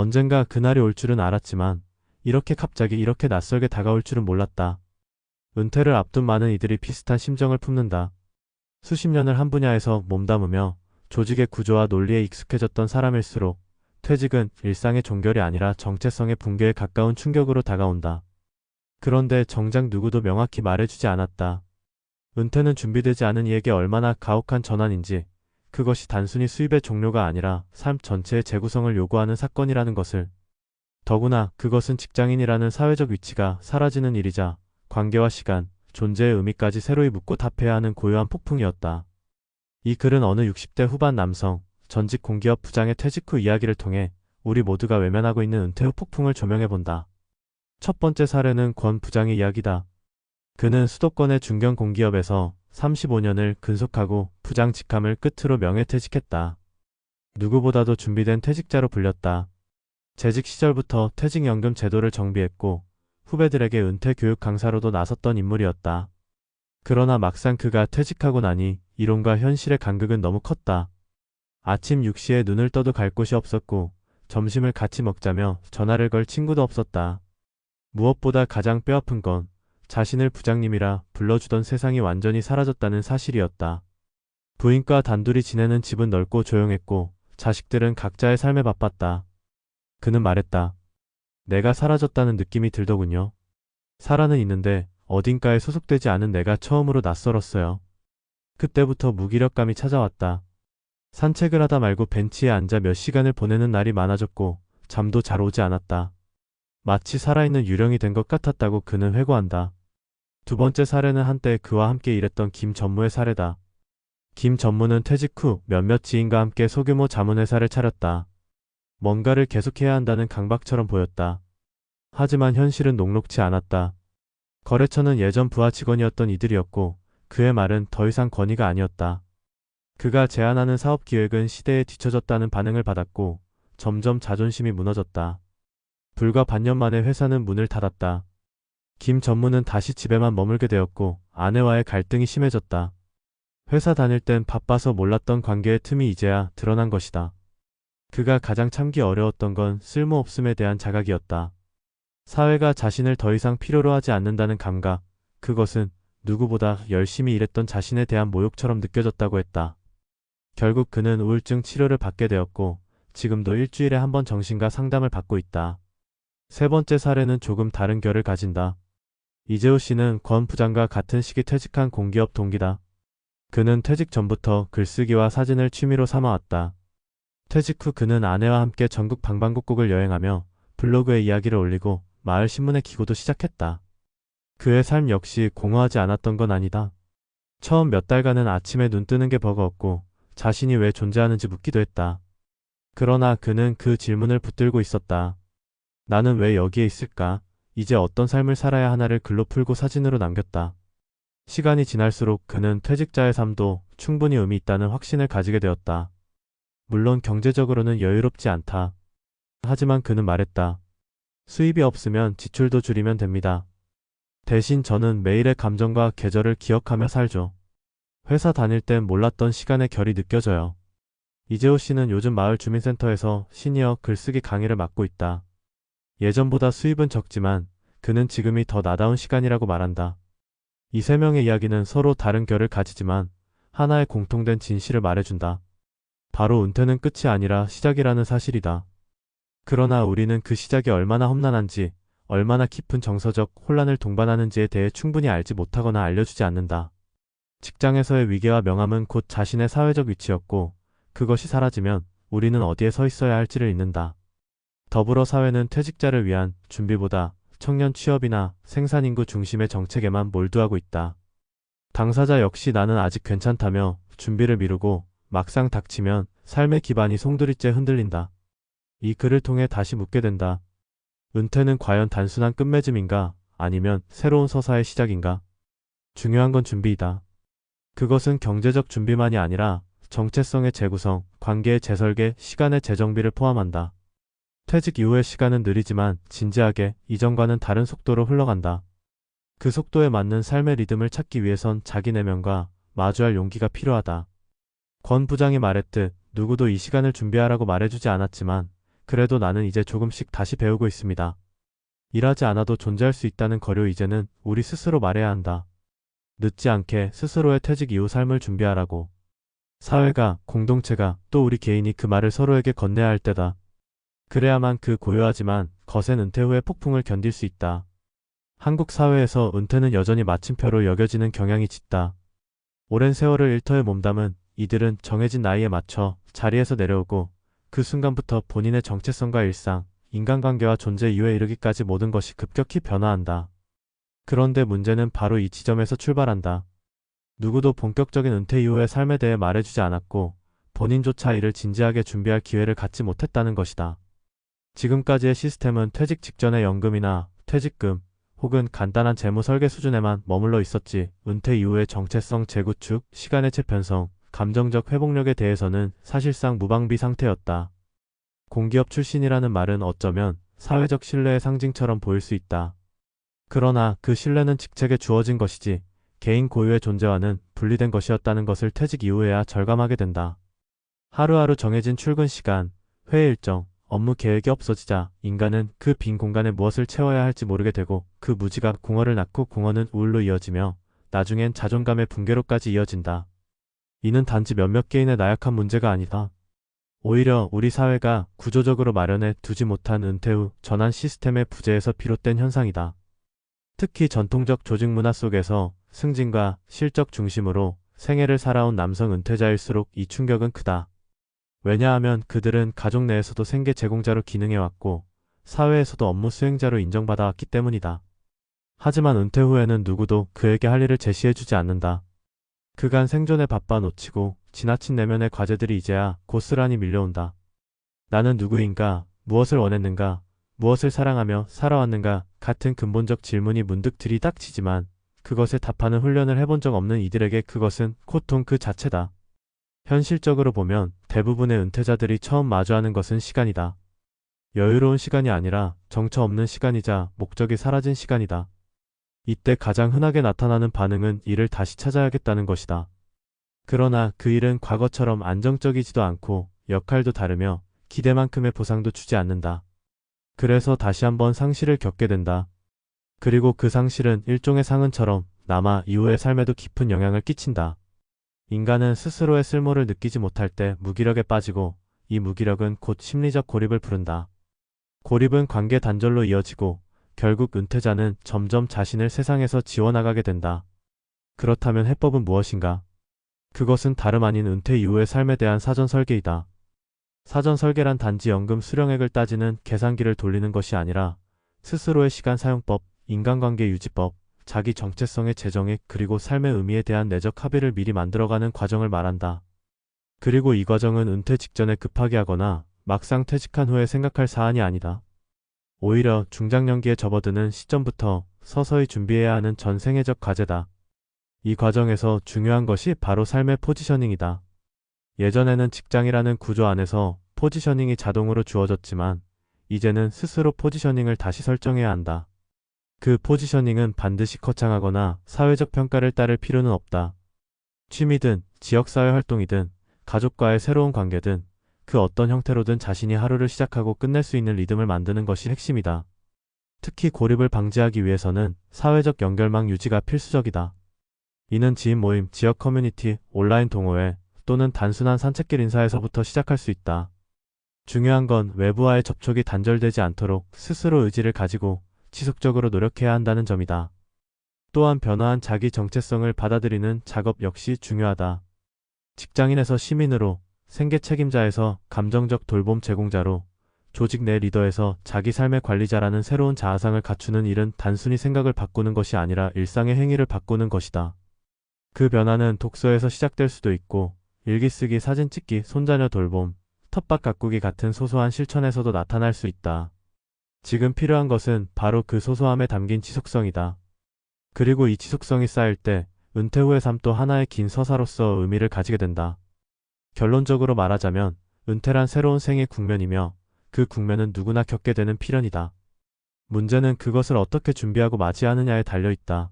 언젠가 그날이 올 줄은 알았지만 이렇게 갑자기 이렇게 낯설게 다가올 줄은 몰랐다. 은퇴를 앞둔 많은 이들이 비슷한 심정을 품는다. 수십 년을 한 분야에서 몸담으며 조직의 구조와 논리에 익숙해졌던 사람일수록 퇴직은 일상의 종결이 아니라 정체성의 붕괴에 가까운 충격으로 다가온다. 그런데 정작 누구도 명확히 말해주지 않았다. 은퇴는 준비되지 않은 이에게 얼마나 가혹한 전환인지, 그것이 단순히 수입의 종료가 아니라 삶 전체의 재구성을 요구하는 사건이라는 것을. 더구나 그것은 직장인이라는 사회적 위치가 사라지는 일이자 관계와 시간, 존재의 의미까지 새로이 묻고 답해야 하는 고요한 폭풍이었다. 이 글은 어느 60대 후반 남성, 전직 공기업 부장의 퇴직 후 이야기를 통해 우리 모두가 외면하고 있는 은퇴 후 폭풍을 조명해본다. 첫 번째 사례는 권 부장의 이야기다. 그는 수도권의 중견 공기업에서 35년을 근속하고 부장 직함을 끝으로 명예퇴직했다. 누구보다도 준비된 퇴직자로 불렸다. 재직 시절부터 퇴직연금 제도를 정비했고 후배들에게 은퇴 교육 강사로도 나섰던 인물이었다. 그러나 막상 그가 퇴직하고 나니 이론과 현실의 간극은 너무 컸다. 아침 6시에 눈을 떠도 갈 곳이 없었고 점심을 같이 먹자며 전화를 걸 친구도 없었다. 무엇보다 가장 뼈아픈 건 자신을 부장님이라 불러주던 세상이 완전히 사라졌다는 사실이었다. 부인과 단둘이 지내는 집은 넓고 조용했고 자식들은 각자의 삶에 바빴다. 그는 말했다. 내가 사라졌다는 느낌이 들더군요. 살아는 있는데 어딘가에 소속되지 않은 내가 처음으로 낯설었어요. 그때부터 무기력감이 찾아왔다. 산책을 하다 말고 벤치에 앉아 몇 시간을 보내는 날이 많아졌고 잠도 잘 오지 않았다. 마치 살아있는 유령이 된 것 같았다고 그는 회고한다. 두 번째 사례는 한때 그와 함께 일했던 김 전무의 사례다. 김 전무는 퇴직 후 몇몇 지인과 함께 소규모 자문회사를 차렸다. 뭔가를 계속해야 한다는 강박처럼 보였다. 하지만 현실은 녹록지 않았다. 거래처는 예전 부하 직원이었던 이들이었고 그의 말은 더 이상 권위가 아니었다. 그가 제안하는 사업 기획은 시대에 뒤처졌다는 반응을 받았고 점점 자존심이 무너졌다. 불과 반년 만에 회사는 문을 닫았다. 김 전무는 다시 집에만 머물게 되었고 아내와의 갈등이 심해졌다. 회사 다닐 땐 바빠서 몰랐던 관계의 틈이 이제야 드러난 것이다. 그가 가장 참기 어려웠던 건 쓸모없음에 대한 자각이었다. 사회가 자신을 더 이상 필요로 하지 않는다는 감각, 그것은 누구보다 열심히 일했던 자신에 대한 모욕처럼 느껴졌다고 했다. 결국 그는 우울증 치료를 받게 되었고 지금도 일주일에 한 번 정신과 상담을 받고 있다. 세 번째 사례는 조금 다른 결을 가진다. 이재호 씨는 권 부장과 같은 시기 퇴직한 공기업 동기다. 그는 퇴직 전부터 글쓰기와 사진을 취미로 삼아왔다. 퇴직 후 그는 아내와 함께 전국 방방곡곡을 여행하며 블로그에 이야기를 올리고 마을 신문에 기고도 시작했다. 그의 삶 역시 공허하지 않았던 건 아니다. 처음 몇 달간은 아침에 눈 뜨는 게 버거웠고 자신이 왜 존재하는지 묻기도 했다. 그러나 그는 그 질문을 붙들고 있었다. 나는 왜 여기에 있을까? 이제 어떤 삶을 살아야 하나를 글로 풀고 사진으로 남겼다. 시간이 지날수록 그는 퇴직자의 삶도 충분히 의미 있다는 확신을 가지게 되었다. 물론 경제적으로는 여유롭지 않다. 하지만 그는 말했다. 수입이 없으면 지출도 줄이면 됩니다. 대신 저는 매일의 감정과 계절을 기억하며 살죠. 회사 다닐 땐 몰랐던 시간의 결이 느껴져요. 이재호 씨는 요즘 마을 주민센터에서 시니어 글쓰기 강의를 맡고 있다. 예전보다 수입은 적지만 그는 지금이 더 나다운 시간이라고 말한다. 이 세 명의 이야기는 서로 다른 결을 가지지만 하나의 공통된 진실을 말해준다. 바로 은퇴는 끝이 아니라 시작이라는 사실이다. 그러나 우리는 그 시작이 얼마나 험난한지, 얼마나 깊은 정서적 혼란을 동반하는지에 대해 충분히 알지 못하거나 알려주지 않는다. 직장에서의 위계와 명함은 곧 자신의 사회적 위치였고 그것이 사라지면 우리는 어디에 서 있어야 할지를 잊는다. 더불어 사회는 퇴직자를 위한 준비보다 청년 취업이나 생산인구 중심의 정책에만 몰두하고 있다. 당사자 역시 나는 아직 괜찮다며 준비를 미루고 막상 닥치면 삶의 기반이 송두리째 흔들린다. 이 글을 통해 다시 묻게 된다. 은퇴는 과연 단순한 끝맺음인가? 아니면 새로운 서사의 시작인가? 중요한 건 준비이다. 그것은 경제적 준비만이 아니라 정체성의 재구성, 관계의 재설계, 시간의 재정비를 포함한다. 퇴직 이후의 시간은 느리지만 진지하게 이전과는 다른 속도로 흘러간다. 그 속도에 맞는 삶의 리듬을 찾기 위해선 자기 내면과 마주할 용기가 필요하다. 권 부장이 말했듯 누구도 이 시간을 준비하라고 말해주지 않았지만 그래도 나는 이제 조금씩 다시 배우고 있습니다. 일하지 않아도 존재할 수 있다는 거려 이제는 우리 스스로 말해야 한다. 늦지 않게 스스로의 퇴직 이후 삶을 준비하라고. 사회가, 공동체가, 또 우리 개인이 그 말을 서로에게 건네야 할 때다. 그래야만 그 고요하지만 거센 은퇴 후의 폭풍을 견딜 수 있다. 한국 사회에서 은퇴는 여전히 마침표로 여겨지는 경향이 짙다. 오랜 세월을 일터에 몸담은 이들은 정해진 나이에 맞춰 자리에서 내려오고 그 순간부터 본인의 정체성과 일상, 인간관계와 존재 이유에 이르기까지 모든 것이 급격히 변화한다. 그런데 문제는 바로 이 지점에서 출발한다. 누구도 본격적인 은퇴 이후의 삶에 대해 말해주지 않았고 본인조차 이를 진지하게 준비할 기회를 갖지 못했다는 것이다. 지금까지의 시스템은 퇴직 직전의 연금이나 퇴직금 혹은 간단한 재무 설계 수준에만 머물러 있었지 은퇴 이후의 정체성 재구축, 시간의 재편성, 감정적 회복력에 대해서는 사실상 무방비 상태였다. 공기업 출신이라는 말은 어쩌면 사회적 신뢰의 상징처럼 보일 수 있다. 그러나 그 신뢰는 직책에 주어진 것이지 개인 고유의 존재와는 분리된 것이었다는 것을 퇴직 이후에야 절감하게 된다. 하루하루 정해진 출근 시간, 회의 일정, 업무 계획이 없어지자 인간은 그 빈 공간에 무엇을 채워야 할지 모르게 되고 그 무지가 궁어를 낳고 궁어는 우울로 이어지며 나중엔 자존감의 붕괴로까지 이어진다. 이는 단지 몇몇 개인의 나약한 문제가 아니다. 오히려 우리 사회가 구조적으로 마련해 두지 못한 은퇴 후 전환 시스템의 부재에서 비롯된 현상이다. 특히 전통적 조직 문화 속에서 승진과 실적 중심으로 생애를 살아온 남성 은퇴자일수록 이 충격은 크다. 왜냐하면 그들은 가족 내에서도 생계 제공자로 기능해왔고 사회에서도 업무 수행자로 인정받아왔기 때문이다. 하지만 은퇴 후에는 누구도 그에게 할 일을 제시해주지 않는다. 그간 생존에 바빠 놓치고 지나친 내면의 과제들이 이제야 고스란히 밀려온다. 나는 누구인가, 무엇을 원했는가, 무엇을 사랑하며 살아왔는가 같은 근본적 질문이 문득 들이닥치지만 그것에 답하는 훈련을 해본 적 없는 이들에게 그것은 고통 그 자체다. 현실적으로 보면 대부분의 은퇴자들이 처음 마주하는 것은 시간이다. 여유로운 시간이 아니라 정처 없는 시간이자 목적이 사라진 시간이다. 이때 가장 흔하게 나타나는 반응은 일을 다시 찾아야겠다는 것이다. 그러나 그 일은 과거처럼 안정적이지도 않고 역할도 다르며 기대만큼의 보상도 주지 않는다. 그래서 다시 한번 상실을 겪게 된다. 그리고 그 상실은 일종의 상흔처럼 남아 이후의 삶에도 깊은 영향을 끼친다. 인간은 스스로의 쓸모를 느끼지 못할 때 무기력에 빠지고 이 무기력은 곧 심리적 고립을 부른다. 고립은 관계 단절로 이어지고 결국 은퇴자는 점점 자신을 세상에서 지워나가게 된다. 그렇다면 해법은 무엇인가? 그것은 다름 아닌 은퇴 이후의 삶에 대한 사전 설계이다. 사전 설계란 단지 연금 수령액을 따지는 계산기를 돌리는 것이 아니라 스스로의 시간 사용법, 인간관계 유지법, 자기 정체성의 재정액 그리고 삶의 의미에 대한 내적 합의를 미리 만들어가는 과정을 말한다. 그리고 이 과정은 은퇴 직전에 급하게 하거나 막상 퇴직한 후에 생각할 사안이 아니다. 오히려 중장년기에 접어드는 시점부터 서서히 준비해야 하는 전 생애적 과제다. 이 과정에서 중요한 것이 바로 삶의 포지셔닝이다. 예전에는 직장이라는 구조 안에서 포지셔닝이 자동으로 주어졌지만 이제는 스스로 포지셔닝을 다시 설정해야 한다. 그 포지셔닝은 반드시 거창하거나 사회적 평가를 따를 필요는 없다. 취미든 지역사회 활동이든 가족과의 새로운 관계든 그 어떤 형태로든 자신이 하루를 시작하고 끝낼 수 있는 리듬을 만드는 것이 핵심이다. 특히 고립을 방지하기 위해서는 사회적 연결망 유지가 필수적이다. 이는 지인 모임, 지역 커뮤니티, 온라인 동호회 또는 단순한 산책길 인사에서부터 시작할 수 있다. 중요한 건 외부와의 접촉이 단절되지 않도록 스스로 의지를 가지고 지속적으로 노력해야 한다는 점이다. 또한 변화한 자기 정체성을 받아들이는 작업 역시 중요하다. 직장인에서 시민으로, 생계 책임자에서 감정적 돌봄 제공자로, 조직 내 리더에서 자기 삶의 관리자라는 새로운 자아상을 갖추는 일은 단순히 생각을 바꾸는 것이 아니라 일상의 행위를 바꾸는 것이다. 그 변화는 독서에서 시작될 수도 있고 일기 쓰기, 사진 찍기, 손자녀 돌봄, 텃밭 가꾸기 같은 소소한 실천에서도 나타날 수 있다. 지금 필요한 것은 바로 그 소소함에 담긴 지속성이다. 그리고 이 지속성이 쌓일 때 은퇴 후의 삶도 하나의 긴 서사로서 의미를 가지게 된다. 결론적으로 말하자면 은퇴란 새로운 생의 국면이며 그 국면은 누구나 겪게 되는 필연이다. 문제는 그것을 어떻게 준비하고 맞이하느냐에 달려있다.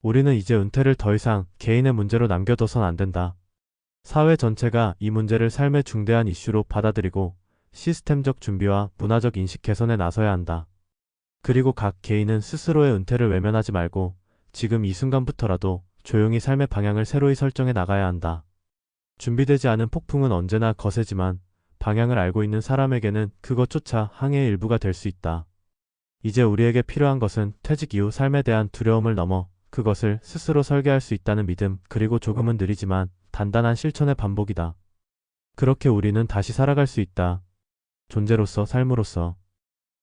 우리는 이제 은퇴를 더 이상 개인의 문제로 남겨둬선 안 된다. 사회 전체가 이 문제를 삶의 중대한 이슈로 받아들이고 시스템적 준비와 문화적 인식 개선에 나서야 한다. 그리고 각 개인은 스스로의 은퇴를 외면하지 말고 지금 이 순간부터라도 조용히 삶의 방향을 새로이 설정해 나가야 한다. 준비되지 않은 폭풍은 언제나 거세지만 방향을 알고 있는 사람에게는 그것조차 항해의 일부가 될 수 있다. 이제 우리에게 필요한 것은 퇴직 이후 삶에 대한 두려움을 넘어 그것을 스스로 설계할 수 있다는 믿음, 그리고 조금은 느리지만 단단한 실천의 반복이다. 그렇게 우리는 다시 살아갈 수 있다. 존재로서, 삶으로서.